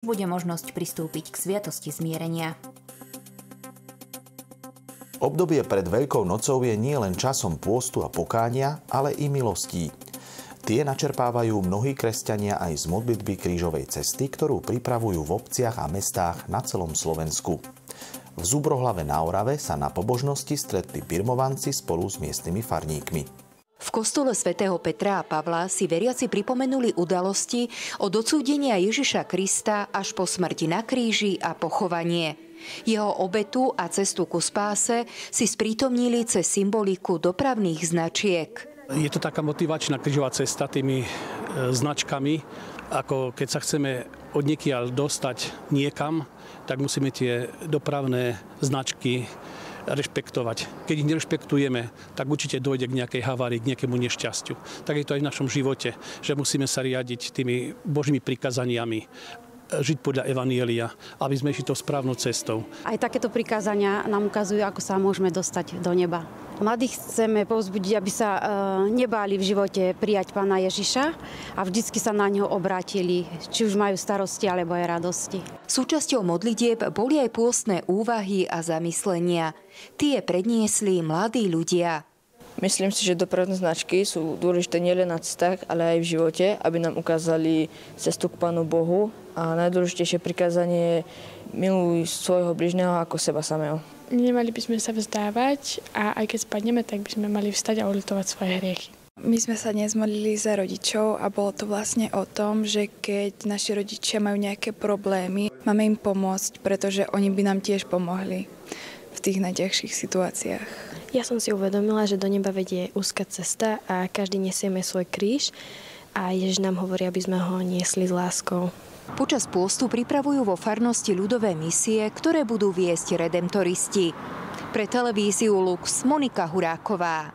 bude možnosť pristúpiť k sviatosti zmierenia. Obdobie pred Veľkou nocou je nielen časom pôstu a pokánia, ale i milostí. Tie načerpávajú mnohí kresťania aj z modlitby krížovej cesty, ktorú pripravujú v obciach a mestách na celom Slovensku. V Zubrohlave na Orave sa na pobožnosti stretli birmovanci spolu s miestnymi farníkmi. V kostole svätého Petra a Pavla si veriaci pripomenuli udalosti od odsúdenia Ježiša Krista až po smrti na kríži a pochovanie. Jeho obetu a cestu ku spáse si sprítomnili cez symboliku dopravných značiek. Je to taká motivačná krížová cesta tými značkami, ako keď sa chceme odniekiaľ dostať niekam, tak musíme tie dopravné značky rešpektovať. Keď ich nerešpektujeme, tak určite dojde k nejakej havárii, k nejakému nešťastiu. Tak je to aj v našom živote, že musíme sa riadiť tými Božími prikázaniami, žiť podľa evanjelia, aby sme išli tou správnou cestou. Aj takéto prikázania nám ukazujú, ako sa môžeme dostať do neba. Mladých chceme povzbudiť, aby sa nebáli v živote prijať Pána Ježiša a vždycky sa na ňo obrátili, či už majú starosti alebo aj radosti. Súčasťou modlitieb boli aj pôstne úvahy a zamyslenia. Tie predniesli mladí ľudia. Myslím si, že dopravné značky sú dôležité nielen na cestách, ale aj v živote, aby nám ukázali cestu k Pánu Bohu. A najdôležitejšie prikázanie je miluj svojho bližného ako seba samého. Nemali by sme sa vzdávať a aj keď spadneme, tak by sme mali vstať a oľutovať svoje hriechy. My sme sa dnes modlili za rodičov a bolo to vlastne o tom, že keď naši rodičia majú nejaké problémy, máme im pomôcť, pretože oni by nám tiež pomohli v tých najťažších situáciách. Ja som si uvedomila, že do neba vedie úzka cesta a každý nesieme svoj kríž a Ježiš nám hovorí, aby sme ho niesli s láskou. Počas pôstu pripravujú vo farnosti ľudové misie, ktoré budú viesť redemptoristi. Pre televíziu Lux Monika Huráková.